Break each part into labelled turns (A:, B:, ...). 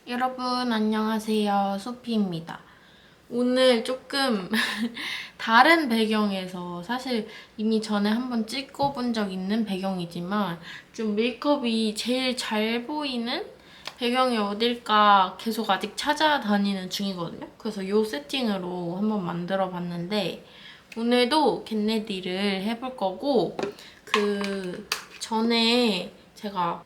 A: 여러분 안녕하세요. 소피입니다. 오늘 조금 다른 배경에서 사실 이미 전에 한번 찍어본 적 있는 배경이지만 좀 메이크업이 제일 잘 보이는 배경이 어딜까 계속 아직 찾아다니는 중이거든요. 그래서 이 세팅으로 한번 만들어 봤는데 오늘도 겟레디를 해볼 거고 그 전에 제가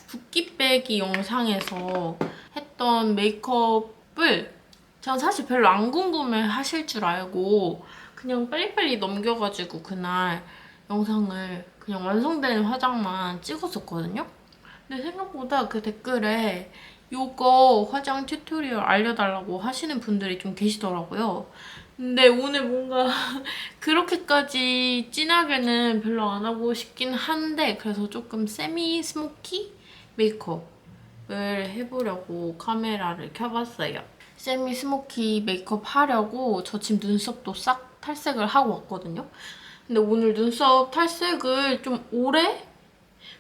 A: 붓기 빼기 영상에서 했던 메이크업을 전 사실 별로 안 궁금해 하실 줄 알고 그냥 빨리빨리 넘겨가지고 그날 영상을 그냥 완성된 화장만 찍었었거든요. 근데 생각보다 그 댓글에 요거 화장 튜토리얼 알려달라고 하시는 분들이 좀 계시더라고요. 근데 오늘 뭔가 그렇게까지 진하게는 별로 안 하고 싶긴 한데 그래서 조금 세미 스모키 메이크업을 해보려고 카메라를 켜봤어요. 세미 스모키 메이크업 하려고 저 지금 눈썹도 싹 탈색을 하고 왔거든요. 근데 오늘 눈썹 탈색을 좀 오래?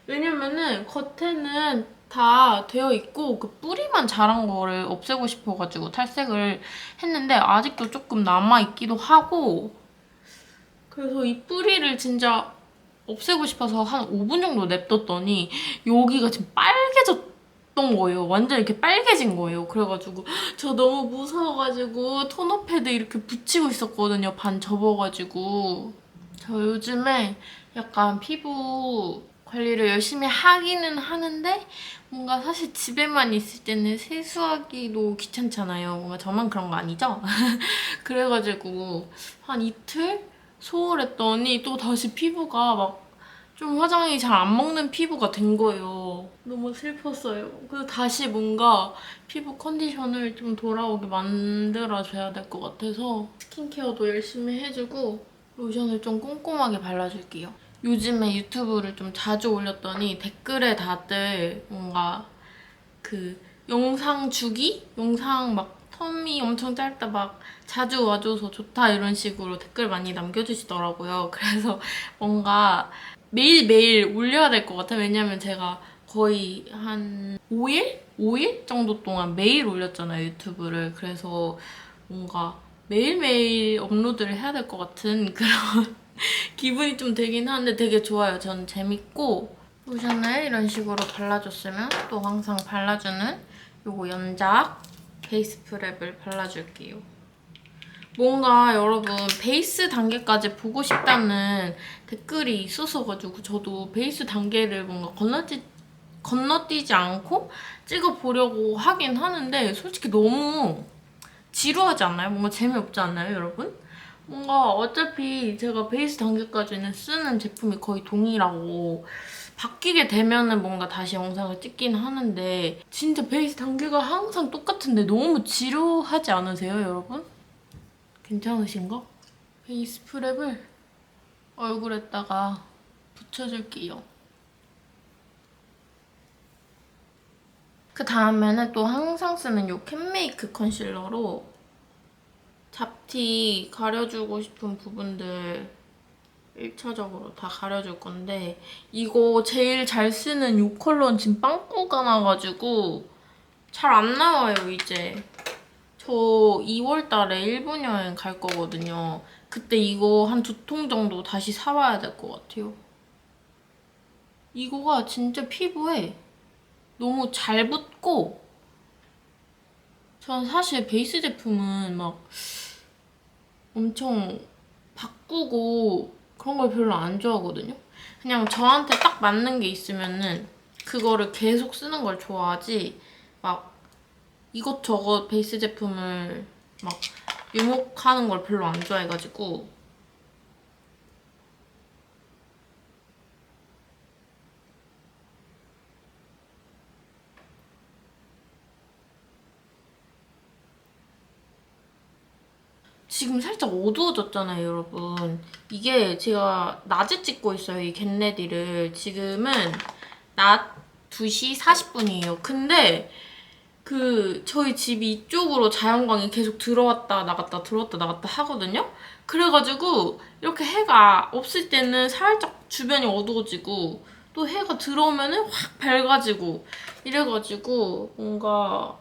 A: 왜냐면은 겉에는 다 되어 있고 그 뿌리만 자란 거를 없애고 싶어가지고 탈색을 했는데 아직도 조금 남아있기도 하고 그래서 이 뿌리를 진짜 없애고 싶어서 한 5분 정도 냅뒀더니 여기가 지금 빨개졌던 거예요. 완전 이렇게 빨개진 거예요. 그래가지고 저 너무 무서워가지고 토너 패드 이렇게 붙이고 있었거든요. 반 접어가지고. 저 요즘에 약간 피부 관리를 열심히 하기는 하는데 뭔가 사실 집에만 있을 때는 세수하기도 귀찮잖아요. 뭔가 저만 그런 거 아니죠? 그래가지고 한 이틀 소홀했더니 또 다시 피부가 막 좀 화장이 잘 안 먹는 피부가 된 거예요. 너무 슬펐어요. 그래서 다시 뭔가 피부 컨디션을 좀 돌아오게 만들어줘야 될 것 같아서 스킨케어도 열심히 해주고 로션을 좀 꼼꼼하게 발라줄게요. 요즘에 유튜브를 좀 자주 올렸더니 댓글에 다들 뭔가 그 영상 주기? 영상 막 텀이 엄청 짧다 막 자주 와줘서 좋다 이런 식으로 댓글 많이 남겨주시더라고요. 그래서 뭔가 매일매일 올려야 될 것 같아요. 왜냐면 제가 거의 한 5일? 5일 정도 동안 매일 올렸잖아요, 유튜브를. 그래서 뭔가 매일매일 업로드를 해야 될 것 같은 그런 기분이 좀 되긴 하는데 되게 좋아요. 저는 재밌고 로션을 이런 식으로 발라줬으면 또 항상 발라주는 요거 연작 베이스 프랩을 발라줄게요. 뭔가 여러분 베이스 단계까지 보고 싶다는 댓글이 있었어가지고 저도 베이스 단계를 뭔가 건너뛰지 않고 찍어보려고 하긴 하는데 솔직히 너무 지루하지 않나요? 뭔가 재미없지 않나요, 여러분? 뭔가 어차피 제가 베이스 단계까지는 쓰는 제품이 거의 동일하고 바뀌게 되면은 뭔가 다시 영상을 찍긴 하는데 진짜 베이스 단계가 항상 똑같은데 너무 지루하지 않으세요, 여러분? 괜찮으신가? 베이스 프랩을 얼굴에다가 붙여줄게요. 그 다음에는 또 항상 쓰는 이 캔메이크 컨실러로 잡티 가려주고 싶은 부분들 1차적으로 다 가려줄 건데 이거 제일 잘 쓰는 이 컬러는 지금 빵꾸가 나가지고 잘 안 나와요, 이제. 저 2월 달에 일본 여행 갈 거거든요. 그때 이거 한 2통 정도 다시 사와야 될 것 같아요. 이거가 진짜 피부에 너무 잘 붙고 전 사실 베이스 제품은 막 엄청 바꾸고 그런 걸 별로 안 좋아하거든요. 그냥 저한테 딱 맞는 게 있으면은 그거를 계속 쓰는 걸 좋아하지 막 이것저것 베이스 제품을 막 유목하는 걸 별로 안 좋아해가지고 지금 살짝 어두워졌잖아요, 여러분. 이게 제가 낮에 찍고 있어요, 이 겟레디를. 지금은 낮 2시 40분이에요. 근데 저희 집이 이쪽으로 자연광이 계속 들어왔다 나갔다 들어왔다 나갔다 하거든요? 그래가지고 이렇게 해가 없을 때는 살짝 주변이 어두워지고 또 해가 들어오면은 확 밝아지고 이래가지고 뭔가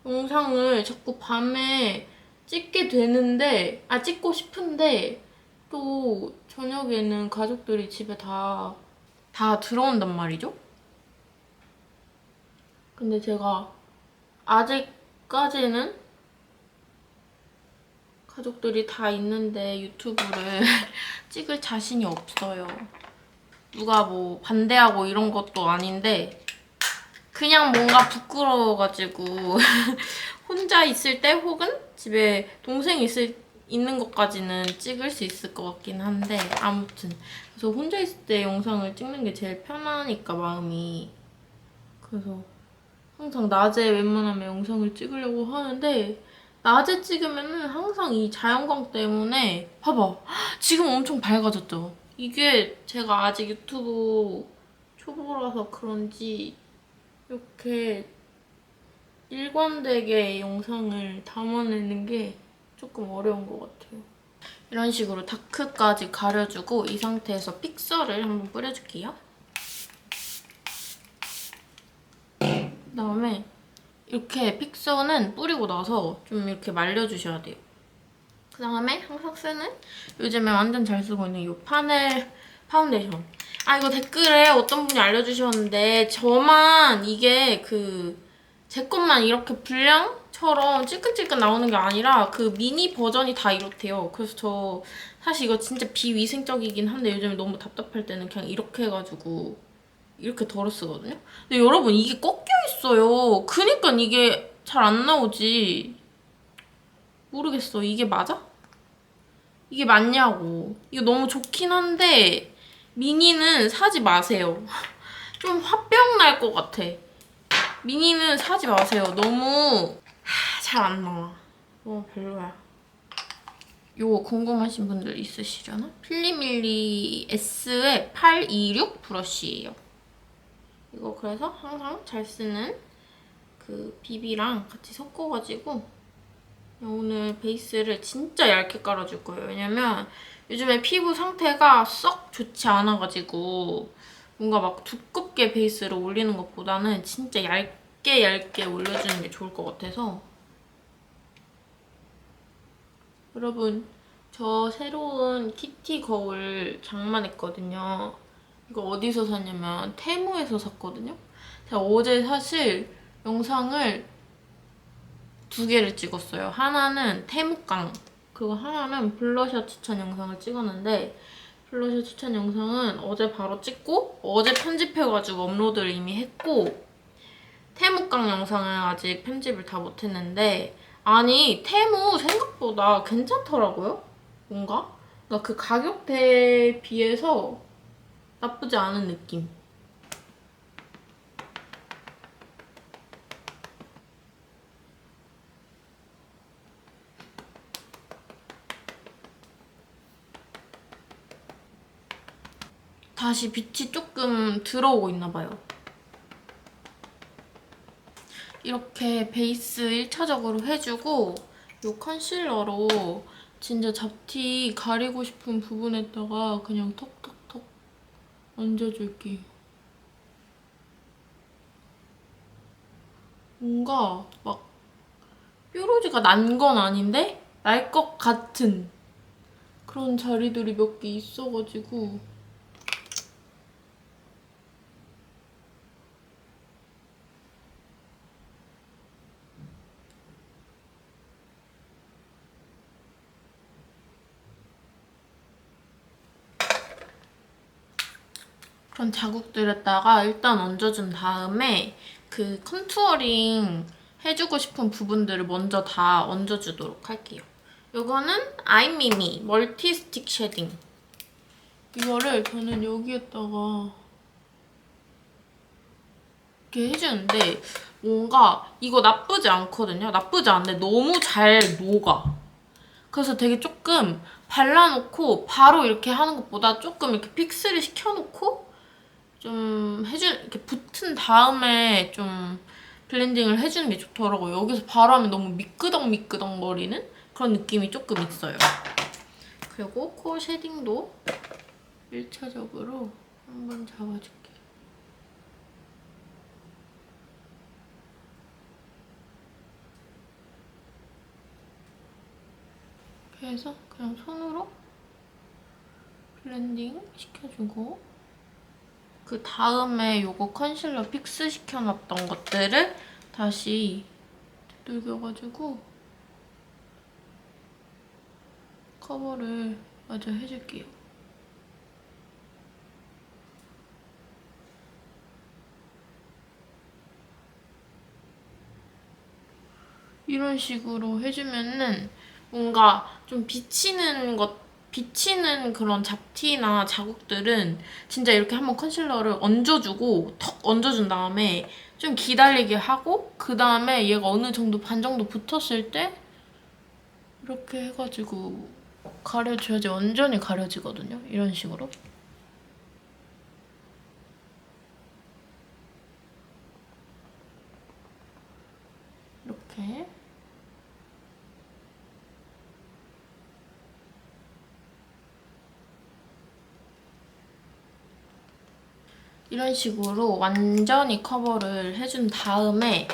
A: 영상을 자꾸 밤에 찍게 되는데 찍고 싶은데 또 저녁에는 가족들이 집에 다 들어온단 말이죠. 근데 제가 아직까지는 가족들이 다 있는데 유튜브를 찍을 자신이 없어요. 누가 뭐 반대하고 이런 것도 아닌데 그냥 뭔가 부끄러워가지고 혼자 있을 때 혹은 집에 동생이 있는 것까지는 찍을 수 있을 것 같긴 한데 아무튼 그래서 혼자 있을 때 영상을 찍는 게 제일 편하니까 마음이. 그래서 항상 낮에 웬만하면 영상을 찍으려고 하는데 낮에 찍으면은 항상 이 자연광 때문에 봐봐 지금 엄청 밝아졌죠. 이게 제가 아직 유튜브 초보라서 그런지 이렇게 일관되게 영상을 담아내는 게 조금 어려운 것 같아요. 이런 식으로 다크까지 가려주고 이 상태에서 픽서를 한번 뿌려줄게요. 그다음에 이렇게 픽서는 뿌리고 나서 좀 이렇게 말려주셔야 돼요. 그다음에 항상 쓰는 요즘에 완전 잘 쓰고 있는 이 파넬 파운데이션. 이거 댓글에 어떤 분이 알려주셨는데 저만 이게 제 것만 이렇게 분량처럼 찔끔찔끔 나오는 게 아니라 그 미니 버전이 다 이렇대요. 그래서 저 사실 이거 진짜 비위생적이긴 한데 요즘에 너무 답답할 때는 그냥 이렇게 해가지고 이렇게 덜어 쓰거든요. 근데 여러분 이게 꺾여 있어요. 그니까 이게 잘 안 나오지. 모르겠어. 이게 맞아? 이게 맞냐고. 이거 너무 좋긴 한데 미니는 사지 마세요. 좀 화병 날 것 같아. 미니는 사지 마세요. 너무 잘 안 나와. 너무 별로야. 요거 궁금하신 분들 있으시려나? 필리밀리 S의 826 브러쉬예요. 이거 그래서 항상 잘 쓰는 그 비비랑 같이 섞어가지고 오늘 베이스를 진짜 얇게 깔아줄 거예요. 왜냐면 요즘에 피부 상태가 썩 좋지 않아가지고 뭔가 막 두껍게 베이스를 올리는 것보다는 진짜 얇게 올려주는 게 좋을 것 같아서. 여러분 저 새로운 키티 거울 장만했거든요. 이거 어디서 샀냐면 테무에서 샀거든요. 제가 어제 사실 영상을 2개를 찍었어요. 하나는 테무깡, 그리고 하나는 블러셔 추천 영상을 찍었는데 블러셔 추천 영상은 어제 바로 찍고 어제 편집해가지고 업로드를 이미 했고 테무깡 영상은 아직 편집을 다 못했는데 아니 테무 생각보다 괜찮더라고요. 뭔가? 그러니까 그 가격대에 비해서 나쁘지 않은 느낌. 다시 빛이 조금 들어오고 있나 봐요. 이렇게 베이스 1차적으로 해주고 이 컨실러로 진짜 잡티 가리고 싶은 부분에다가 그냥 톡톡톡 얹어줄게요. 뭔가 막 뾰루지가 난 건 아닌데 날 것 같은 그런 자리들이 몇 개 있어가지고 그런 자국들에다가 일단 얹어준 다음에 그 컨투어링 해주고 싶은 부분들을 먼저 다 얹어주도록 할게요. 이거는 아이미미 멀티 스틱 쉐딩. 이거를 저는 여기에다가 이렇게 해주는데 뭔가 이거 나쁘지 않거든요. 나쁘지 않은데 너무 잘 녹아. 그래서 되게 조금 발라놓고 바로 이렇게 하는 것보다 조금 이렇게 픽스를 시켜놓고 좀 이렇게 붙은 다음에 좀 블렌딩을 해주는 게 좋더라고요. 여기서 바로 하면 너무 미끄덩미끄덩 거리는 그런 느낌이 조금 있어요. 그리고 코 쉐딩도 1차적으로 한번 잡아줄게. 이렇게 해서 그냥 손으로 블렌딩 시켜주고, 그 다음에 요거 컨실러 픽스 시켜놨던 것들을 다시 두들겨가지고 커버를 마저 해줄게요. 이런 식으로 해주면은 뭔가 좀 비치는 그런 잡티나 자국들은 진짜 이렇게 한번 컨실러를 얹어주고 턱 얹어준 다음에 좀 기다리게 하고, 그 다음에 얘가 어느 정도 반 정도 붙었을 때 이렇게 해가지고 가려줘야지 완전히 가려지거든요. 이런 식으로. 이렇게. 이런 식으로 완전히 커버를 해준 다음에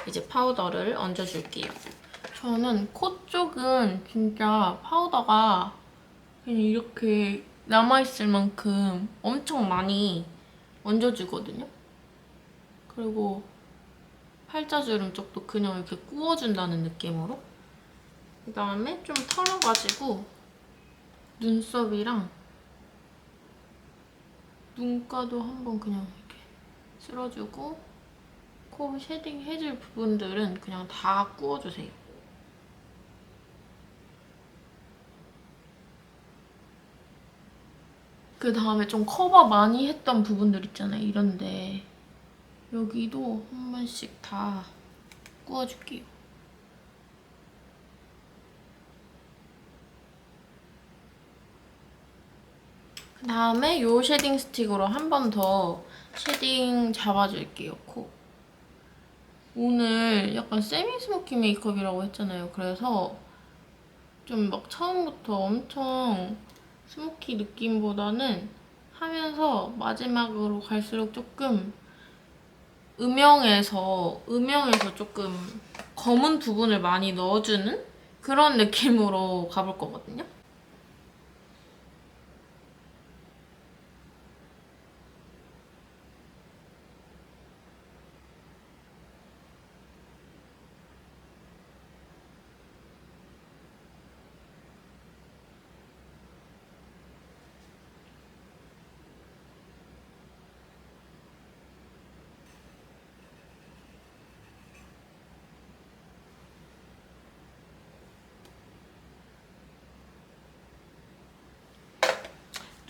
A: 이제 파우더를 얹어줄게요. 저는 코 쪽은 진짜 파우더가 그냥 이렇게 남아있을 만큼 엄청 많이 얹어주거든요. 그리고 팔자주름 쪽도 그냥 이렇게 꾸어준다는 느낌으로. 그다음에 좀 털어가지고 눈썹이랑 눈가도 한번 그냥 이렇게 쓸어주고, 코 쉐딩 해줄 부분들은 그냥 다 꾸어주세요. 그 다음에 좀 커버 많이 했던 부분들 있잖아요. 이런데 여기도 한 번씩 다 꾸어줄게요. 그 다음에 이 쉐딩 스틱으로 한 번 더 쉐딩 잡아줄게요, 코. 오늘 약간 세미 스모키 메이크업이라고 했잖아요. 그래서 좀 막 처음부터 엄청 스모키 느낌보다는 하면서 마지막으로 갈수록 조금 음영에서 조금 검은 부분을 많이 넣어주는 그런 느낌으로 가볼 거거든요.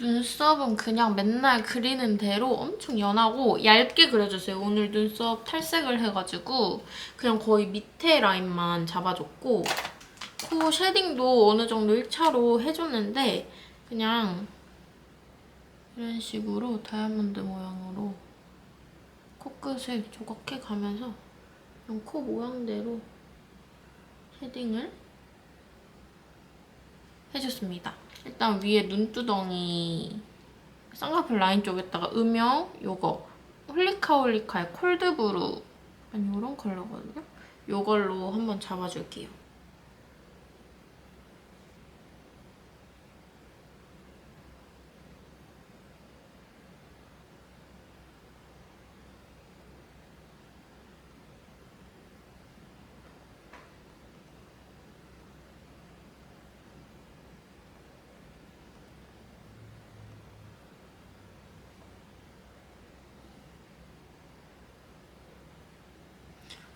A: 눈썹은 그냥 맨날 그리는 대로 엄청 연하고 얇게 그려주세요. 오늘 눈썹 탈색을 해가지고 그냥 거의 밑에 라인만 잡아줬고, 코 쉐딩도 어느 정도 1차로 해줬는데 그냥 이런 식으로 다이아몬드 모양으로 코끝을 조각해가면서 그냥 코 모양대로 쉐딩을 해줬습니다. 일단 위에 눈두덩이 쌍꺼풀 라인 쪽에다가 음영 요거 홀리카홀리카의 콜드브루, 아니 이런 컬러거든요? 요걸로 한번 잡아줄게요.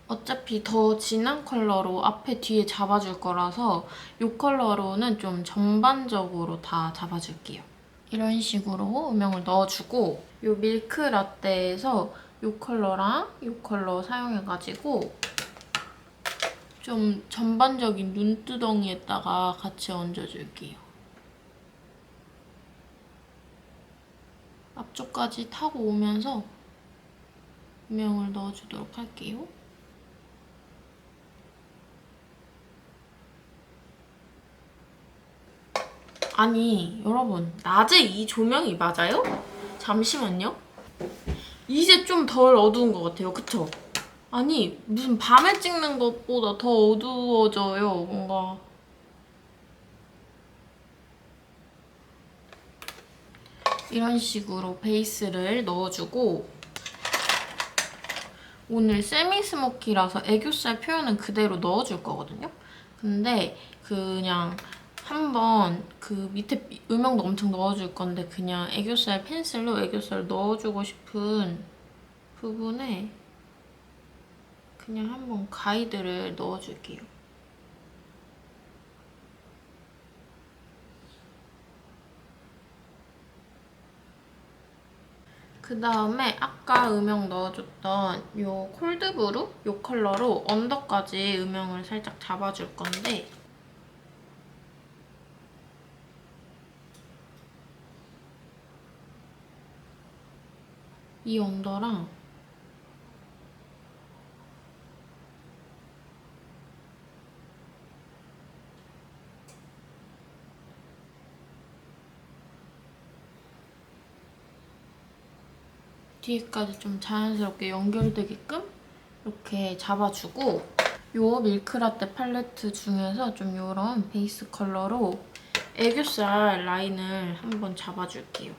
A: 어차피 더 진한 컬러로 앞에 뒤에 잡아줄 거라서 이 컬러로는 좀 전반적으로 다 잡아줄게요. 이런 식으로 음영을 넣어주고, 이 밀크 라떼에서 이 컬러랑 이 컬러 사용해가지고 좀 전반적인 눈두덩이에다가 같이 얹어줄게요. 앞쪽까지 타고 오면서 음영을 넣어주도록 할게요. 아니 여러분, 낮에 이 조명이 맞아요? 잠시만요. 이제 좀 덜 어두운 것 같아요. 그쵸? 아니, 무슨 밤에 찍는 것보다 더 어두워져요, 뭔가. 이런 식으로 베이스를 넣어주고, 오늘 세미 스모키라서 애교살 표현은 그대로 넣어줄 거거든요? 근데 그냥 한번 그 밑에 음영도 엄청 넣어줄 건데 그냥 애교살 펜슬로 애교살 넣어주고 싶은 부분에 그냥 한번 가이드를 넣어줄게요. 그 다음에 아까 음영 넣어줬던 이 콜드브루 이 컬러로 언더까지 음영을 살짝 잡아줄 건데 이 언더랑 뒤에까지 좀 자연스럽게 연결되게끔 이렇게 잡아주고 요 밀크라떼 팔레트 중에서 좀 요런 베이스 컬러로 애교살 라인을 한번 잡아줄게요.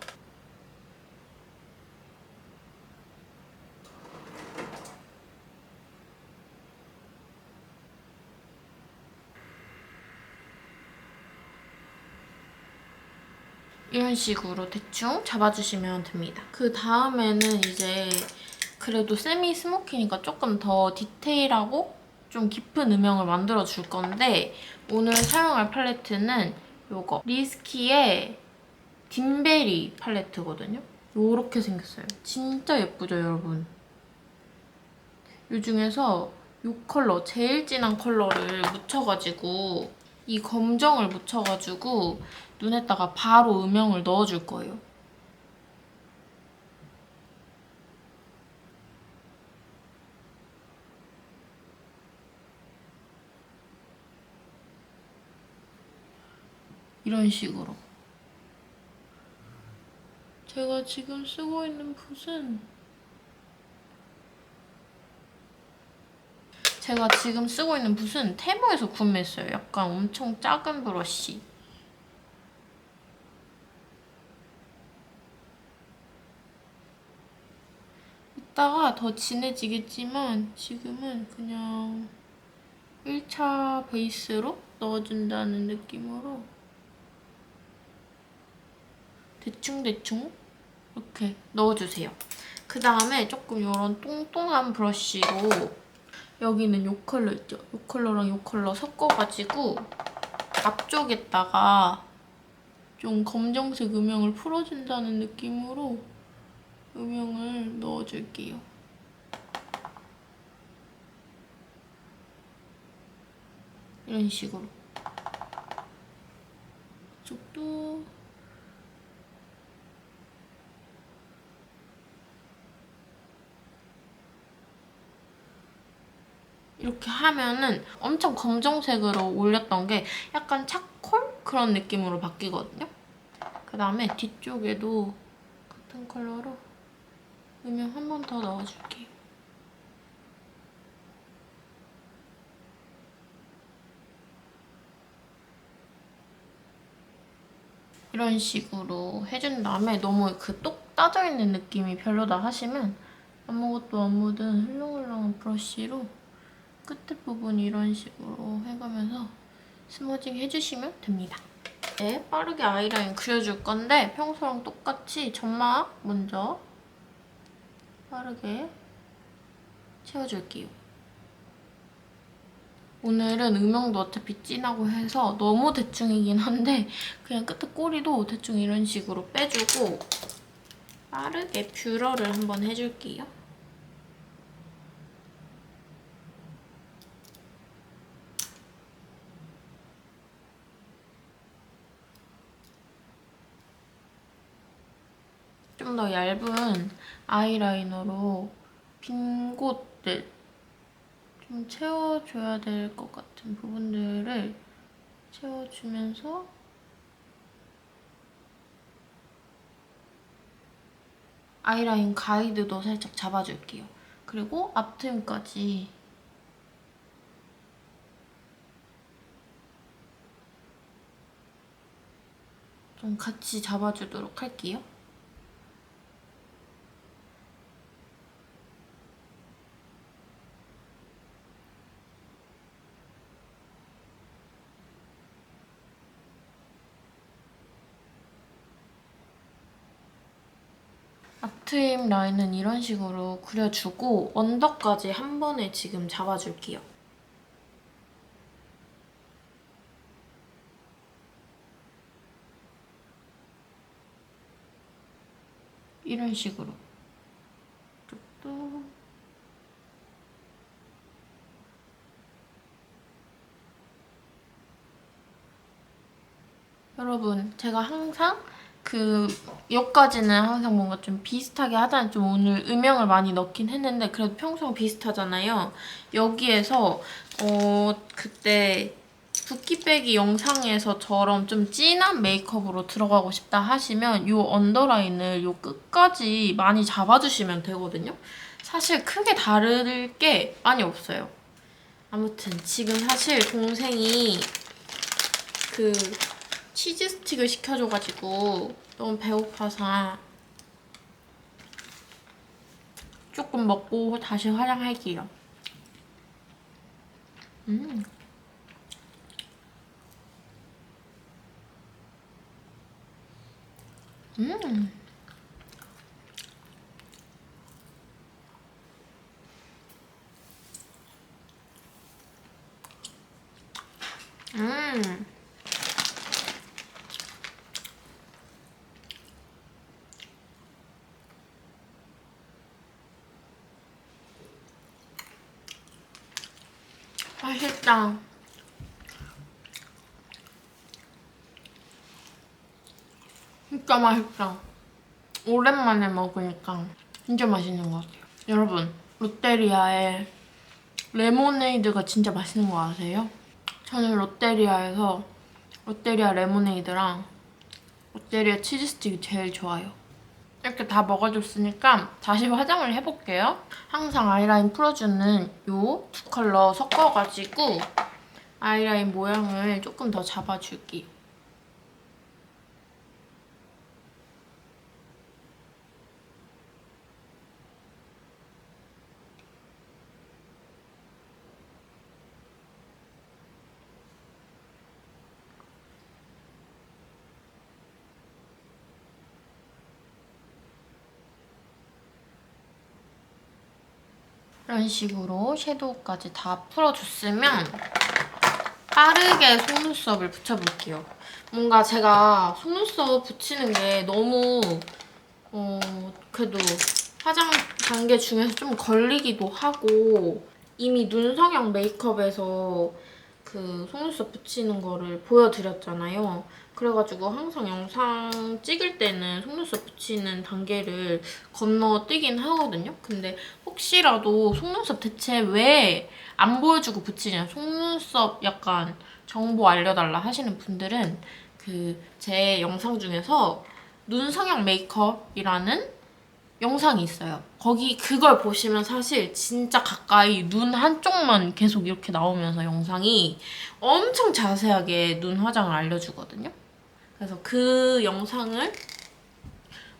A: 이런 식으로 대충 잡아주시면 됩니다. 그 다음에는 이제 그래도 세미 스모키니까 조금 더 디테일하고 좀 깊은 음영을 만들어줄 건데 오늘 사용할 팔레트는 이거 리스키의 딘베리 팔레트거든요. 이렇게 생겼어요. 진짜 예쁘죠, 여러분? 이 중에서 이 컬러, 제일 진한 컬러를 묻혀가지고 이 검정을 묻혀가지고 눈에다가 바로 음영을 넣어줄 거예요. 이런 식으로. 제가 지금 쓰고 있는 붓은 테무에서 구매했어요. 약간 엄청 작은 브러쉬. 이따가 더 진해지겠지만 지금은 그냥 1차 베이스로 넣어준다는 느낌으로 대충대충 이렇게 넣어주세요. 그 다음에 조금 이런 똥똥한 브러쉬로 여기는 이 컬러 있죠? 이 컬러랑 이 컬러 섞어가지고 앞쪽에다가 좀 검정색 음영을 풀어준다는 느낌으로 음영을 넣어줄게요. 이런 식으로. 이쪽도 이렇게 하면은 엄청 검정색으로 올렸던 게 약간 차콜? 그런 느낌으로 바뀌거든요. 그 다음에 뒤쪽에도 같은 컬러로 음영 한 번 더 넣어줄게요. 이런 식으로 해준 다음에 너무 그 똑 따져있는 느낌이 별로다 하시면 아무것도 안 묻은 흘렁흘렁한 브러쉬로 끝에 부분 이런 식으로 해가면서 스머징 해주시면 됩니다. 네, 빠르게 아이라인 그려줄 건데 평소랑 똑같이 점막 먼저 빠르게 채워줄게요. 오늘은 음영도 어차피 진하고 해서 너무 대충이긴 한데 그냥 끝에 꼬리도 대충 이런 식으로 빼주고 빠르게 뷰러를 한번 해줄게요. 좀 더 얇은 아이라이너로 빈 곳들 좀 채워줘야 될 것 같은 부분들을 채워주면서 아이라인 가이드도 살짝 잡아줄게요. 그리고 앞트임까지 좀 같이 잡아주도록 할게요. 앞트임 라인은 이런 식으로 그려주고 언더까지 한 번에 지금 잡아줄게요. 이런 식으로. 또 여러분, 제가 항상 여기까지는 항상 뭔가 좀 비슷하게 하자니 좀 오늘 음영을 많이 넣긴 했는데 그래도 평소랑 비슷하잖아요. 여기에서 그때 붓기 빼기 영상에서처럼 좀 진한 메이크업으로 들어가고 싶다 하시면 이 언더라인을 이 끝까지 많이 잡아주시면 되거든요. 사실 크게 다를 게 많이 없어요. 아무튼 지금 사실 동생이 치즈 스틱을 시켜줘가지고 너무 배고파서 조금 먹고 다시 화장할게요. 음. 음. 음. 맛있다. 진짜 맛있다. 오랜만에 먹으니까 진짜 맛있는 것 같아요. 여러분, 롯데리아의 레모네이드가 진짜 맛있는 거 아세요? 저는 롯데리아에서 롯데리아 레모네이드랑 롯데리아 치즈 스틱이 제일 좋아요. 이렇게 다 먹어줬으니까 다시 화장을 해볼게요. 항상 아이라인 풀어주는 요 두 컬러 섞어가지고 아이라인 모양을 조금 더 잡아줄게요. 이런 식으로 섀도우까지 다 풀어줬으면 빠르게 속눈썹을 붙여볼게요. 뭔가 제가 속눈썹 붙이는 게 너무 그래도 화장 단계 중에서 좀 걸리기도 하고 이미 눈성형 메이크업에서 속눈썹 붙이는 거를 보여드렸잖아요. 그래가지고 항상 영상 찍을 때는 속눈썹 붙이는 단계를 건너뛰긴 하거든요. 근데 혹시라도 속눈썹 대체 왜 안 보여주고 붙이냐, 속눈썹 약간 정보 알려달라 하시는 분들은 제 영상 중에서 눈성형 메이크업이라는 영상이 있어요. 그걸 보시면 사실 진짜 가까이 눈 한쪽만 계속 이렇게 나오면서 영상이 엄청 자세하게 눈 화장을 알려주거든요. 그래서 그 영상을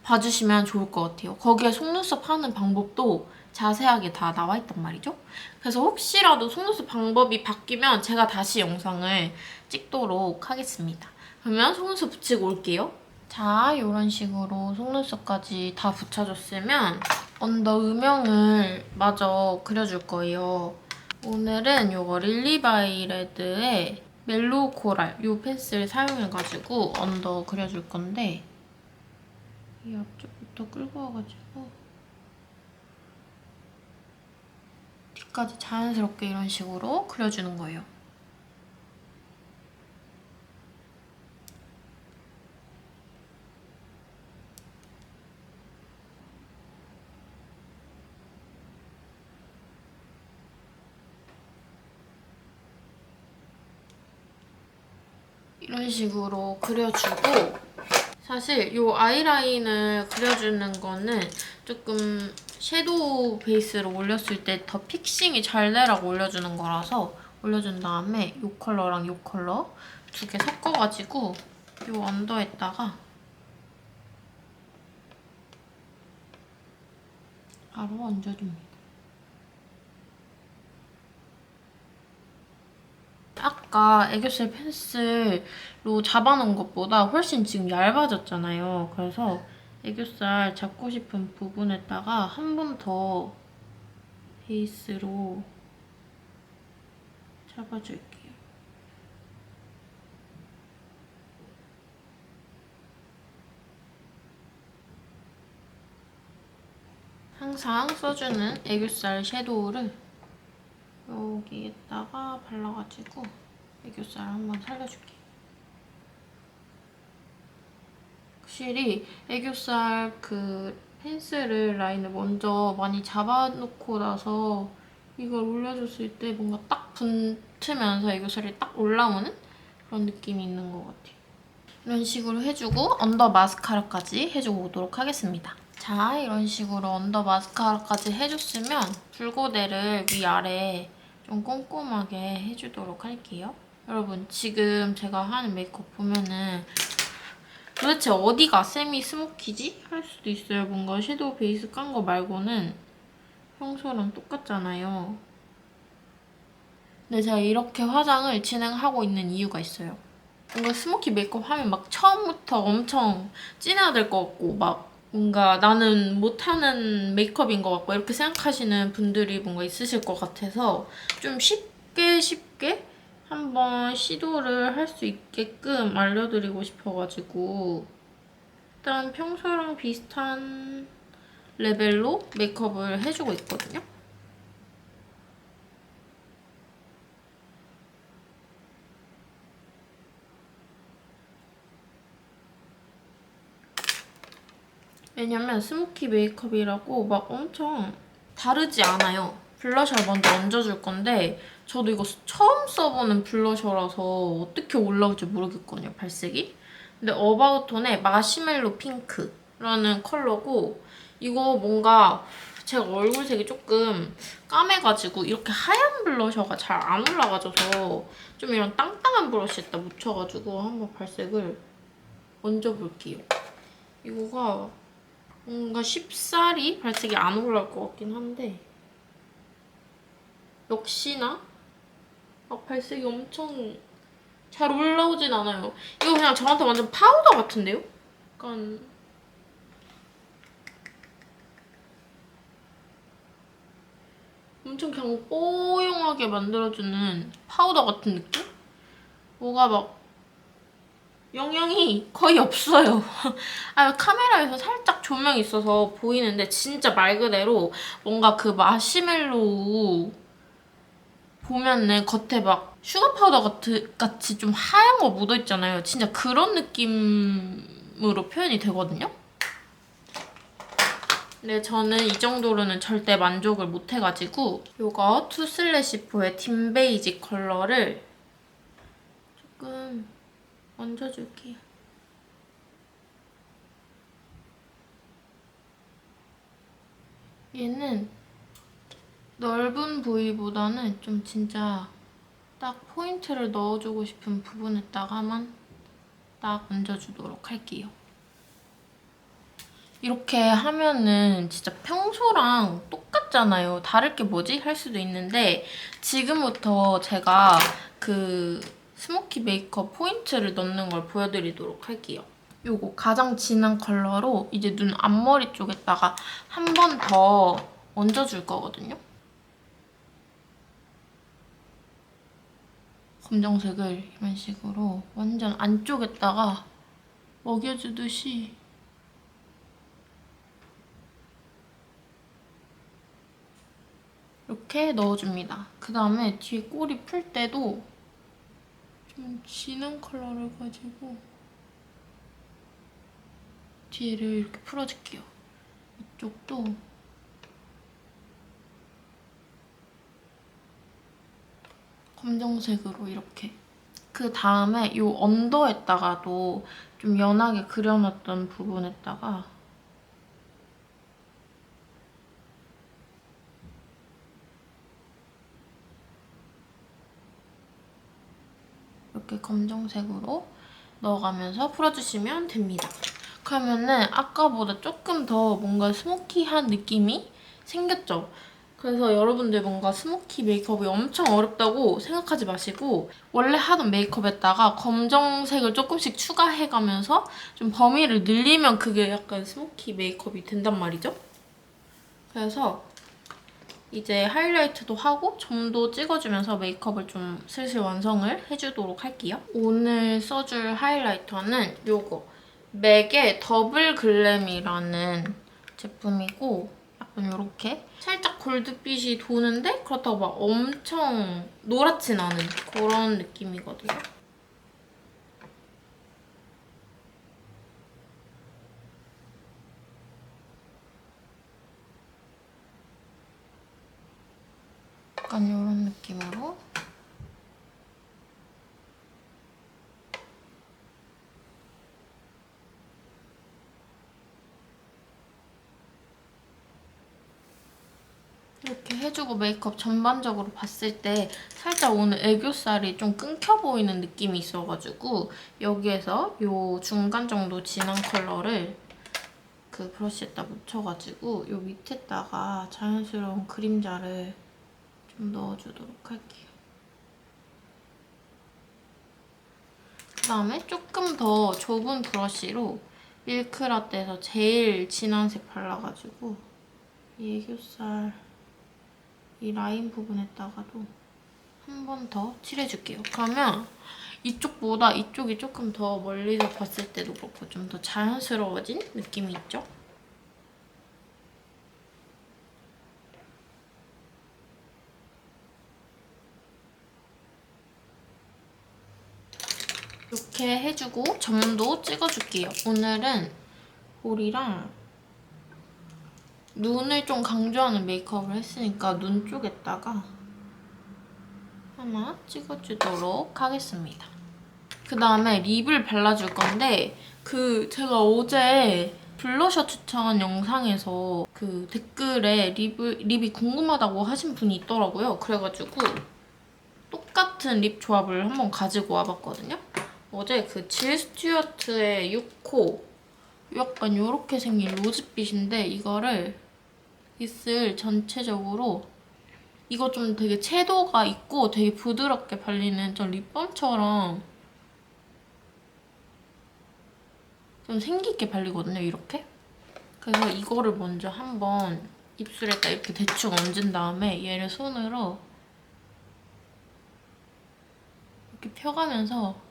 A: 봐주시면 좋을 것 같아요. 거기에 속눈썹 하는 방법도 자세하게 다 나와 있단 말이죠. 그래서 혹시라도 속눈썹 방법이 바뀌면 제가 다시 영상을 찍도록 하겠습니다. 그러면 속눈썹 붙이고 올게요. 자, 이런 식으로 속눈썹까지 다 붙여줬으면 언더 음영을 마저 그려줄 거예요. 오늘은 이거 릴리바이레드의 멜로우 코랄 이 펜슬 사용해가지고 언더 그려줄 건데 이 앞쪽부터 끌고 와가지고 뒤까지 자연스럽게 이런 식으로 그려주는 거예요. 이런 식으로 그려주고 사실 이 아이라인을 그려주는 거는 조금 섀도우 베이스로 올렸을 때 더 픽싱이 잘 되라고 올려주는 거라서 올려준 다음에 이 컬러랑 이 컬러 두 개 섞어가지고 이 언더에다가 바로 얹어줍니다. 아까 애교살 펜슬로 잡아놓은 것보다 훨씬 지금 얇아졌잖아요. 그래서 애교살 잡고 싶은 부분에다가 한 번 더 베이스로 잡아줄게요. 항상 써주는 애교살 섀도우를 여기에다가 발라가지고 애교살 한번 살려줄게요. 확실히 애교살 그 펜슬을 라인을 먼저 많이 잡아놓고 나서 이걸 올려줬을 때 뭔가 딱 붙으면서 애교살이 딱 올라오는 그런 느낌이 있는 것 같아요. 이런 식으로 해주고 언더 마스카라까지 해주고 오도록 하겠습니다. 자, 이런 식으로 언더 마스카라까지 해줬으면 붉고데를 위아래 좀 꼼꼼하게 해주도록 할게요. 여러분, 지금 제가 하는 메이크업 보면은 도대체 어디가 세미 스모키지? 할 수도 있어요. 뭔가 섀도우 베이스 깐 거 말고는 평소랑 똑같잖아요. 근데 제가 이렇게 화장을 진행하고 있는 이유가 있어요. 뭔가 스모키 메이크업 하면 막 처음부터 엄청 진해야 될 것 같고 막 뭔가 나는 못하는 메이크업인 것 같고 이렇게 생각하시는 분들이 뭔가 있으실 것 같아서 좀 쉽게 한번 시도를 할 수 있게끔 알려드리고 싶어가지고 일단 평소랑 비슷한 레벨로 메이크업을 해주고 있거든요. 왜냐면 스모키 메이크업이라고 막 엄청 다르지 않아요. 블러셔를 먼저 얹어줄 건데 저도 이거 처음 써보는 블러셔라서 어떻게 올라올지 모르겠거든요, 발색이. 근데 어바웃톤의 마시멜로 핑크라는 컬러고 이거 뭔가 제가 얼굴색이 조금 까매가지고 이렇게 하얀 블러셔가 잘 안 올라가져서 좀 이런 땅땅한 브러쉬에다 묻혀가지고 한번 발색을 얹어볼게요. 이거가 뭔가 쉽사리 발색이 안 올라올 것 같긴 한데 역시나 막 발색이 엄청 잘 올라오진 않아요. 이거 그냥 저한테 완전 파우더 같은데요? 약간 엄청 그냥 뽀용하게 만들어주는 파우더 같은 느낌? 뭐가 막 영양이 거의 없어요. 아, 카메라에서 살짝 조명이 있어서 보이는데 진짜 말 그대로 뭔가 그 마시멜로우 보면은 겉에 막 슈가 파우더 같이 좀 하얀 거 묻어있잖아요. 진짜 그런 느낌으로 표현이 되거든요. 근데 저는 이 정도로는 절대 만족을 못 해가지고 이거 투슬래시포의 딘 베이지 컬러를 조금 얹어줄게요. 얘는 넓은 부위보다는 좀 진짜 딱 포인트를 넣어주고 싶은 부분에다가만 딱 얹어주도록 할게요. 이렇게 하면은 진짜 평소랑 똑같잖아요. 다를 게 뭐지? 할 수도 있는데 지금부터 제가 그 스모키 메이크업 포인트를 넣는 걸 보여드리도록 할게요. 요거 가장 진한 컬러로 이제 눈 앞머리 쪽에다가 한 번 더 얹어줄 거거든요. 검정색을 이런 식으로 완전 안쪽에다가 먹여주듯이 이렇게 넣어줍니다. 그 다음에 뒤에 꼬리 풀 때도 좀 진한 컬러를 가지고 뒤에를 이렇게 풀어줄게요. 이쪽도 검정색으로 이렇게. 그 다음에 이 언더에다가도 좀 연하게 그려놨던 부분에다가 이렇게 검정색으로 넣어가면서 풀어주시면 됩니다. 그러면은 아까보다 조금 더 뭔가 스모키한 느낌이 생겼죠? 그래서 여러분들 뭔가 스모키 메이크업이 엄청 어렵다고 생각하지 마시고 원래 하던 메이크업에다가 검정색을 조금씩 추가해가면서 좀 범위를 늘리면 그게 약간 스모키 메이크업이 된단 말이죠? 그래서 이제 하이라이트도 하고 점도 찍어주면서 메이크업을 좀 슬슬 완성을 해주도록 할게요. 오늘 써줄 하이라이터는 요거 맥의 더블 글램이라는 제품이고 약간 이렇게 살짝 골드빛이 도는데 그렇다고 막 엄청 노랗진 않은 그런 느낌이거든요. 약간 이런 느낌으로 이렇게 해주고 메이크업 전반적으로 봤을 때 살짝 오늘 애교살이 좀 끊겨 보이는 느낌이 있어가지고 여기에서 이 중간 정도 진한 컬러를 그 브러쉬에다 묻혀가지고 이 밑에다가 자연스러운 그림자를 좀 넣어주도록 할게요. 그다음에 조금 더 좁은 브러쉬로 밀크라떼에서 제일 진한 색 발라가지고 이 애교살 이 라인 부분에다가도 한 번 더 칠해줄게요. 그러면 이쪽보다 이쪽이 조금 더 멀리서 봤을 때도 그렇고 좀 더 자연스러워진 느낌이 있죠? 이렇게 해주고 점도 찍어줄게요. 오늘은 볼이랑 눈을 좀 강조하는 메이크업을 했으니까 눈 쪽에다가 하나 찍어주도록 하겠습니다. 그다음에 립을 발라줄 건데 제가 어제 블러셔 추천 영상에서 그 댓글에 립이 궁금하다고 하신 분이 있더라고요. 그래가지고 똑같은 립 조합을 한번 가지고 와봤거든요. 어제 그 질 스튜어트의 6호 약간 이렇게 생긴 로즈빛인데 이거를 입술 전체적으로 이거 좀 되게 채도가 있고 되게 부드럽게 발리는 좀 립밤처럼 좀 생기 있게 발리거든요, 이렇게. 그래서 이거를 먼저 한번 입술에다 이렇게 대충 얹은 다음에 얘를 손으로 이렇게 펴가면서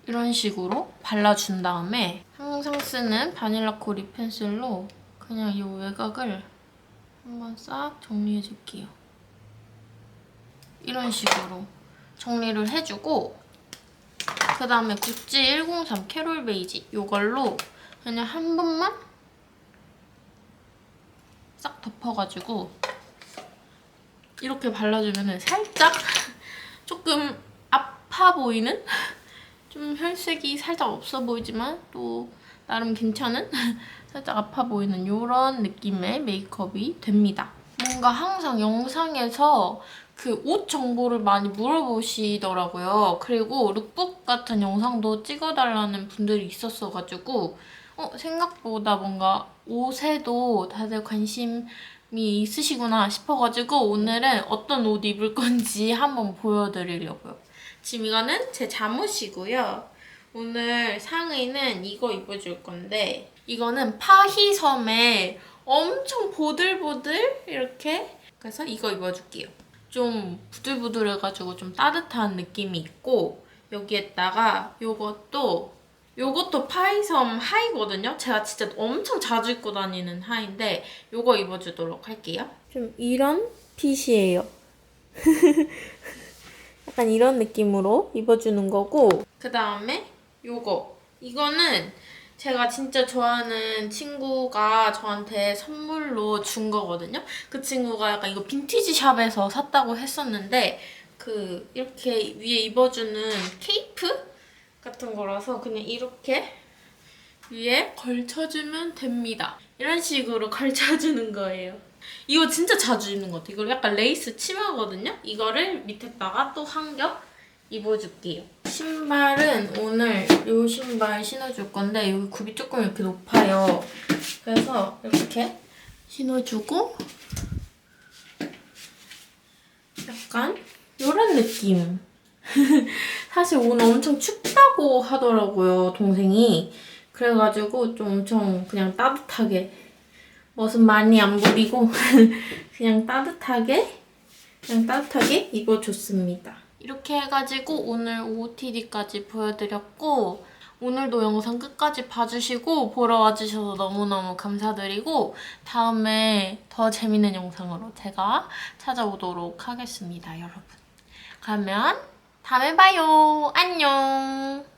A: 이런 식으로 발라준 다음에 항상 쓰는 바닐라코 립 펜슬로 그냥 이 외곽을 한번 싹 정리해줄게요. 이런 식으로 정리를 해주고 그다음에 구찌 103 캐롤 베이지 이걸로 그냥 한 번만 싹 덮어가지고 이렇게 발라주면 살짝 조금 아파 보이는? 좀 혈색이 살짝 없어 보이지만 또 나름 괜찮은? 살짝 아파 보이는 이런 느낌의 메이크업이 됩니다. 뭔가 항상 영상에서 그 옷 정보를 많이 물어보시더라고요. 그리고 룩북 같은 영상도 찍어달라는 분들이 있었어가지고 생각보다 뭔가 옷에도 다들 관심이 있으시구나 싶어가지고 오늘은 어떤 옷 입을 건지 한번 보여드리려고요. 지금 이거는 제 잠옷이고요. 오늘 상의는 이거 입어줄 건데 이거는 파희섬에 엄청 보들보들 이렇게 그래서 이거 입어줄게요. 좀 부들부들해가지고 좀 따뜻한 느낌이 있고 여기에다가 요것도 파이섬 하이거든요. 제가 진짜 엄청 자주 입고 다니는 하이인데 요거 입어주도록 할게요. 좀 이런 핏이에요. 약간 이런 느낌으로 입어주는 거고 그다음에 이거는 제가 진짜 좋아하는 친구가 저한테 선물로 준 거거든요. 그 친구가 약간 이거 빈티지 샵에서 샀다고 했었는데 이렇게 위에 입어주는 케이프 같은 거라서 그냥 이렇게 위에 걸쳐주면 됩니다. 이런 식으로 걸쳐주는 거예요. 이거 진짜 자주 입는 것 같아요. 이거 약간 레이스 치마거든요? 이거를 밑에다가 또 한 겹 입어줄게요. 신발은 오늘 이 신발 신어줄 건데 여기 굽이 조금 이렇게 높아요. 그래서 이렇게 신어주고 약간 이런 느낌. 사실 오늘 엄청 춥다고 하더라고요, 동생이. 그래가지고 좀 엄청 그냥 따뜻하게 멋은 많이 안 부리고 그냥 따뜻하게 입어줬습니다. 이렇게 해가지고 오늘 OOTD까지 보여드렸고 오늘도 영상 끝까지 봐주시고 보러 와주셔서 너무너무 감사드리고 다음에 더 재밌는 영상으로 제가 찾아오도록 하겠습니다, 여러분. 그러면 다음에 봐요. 안녕.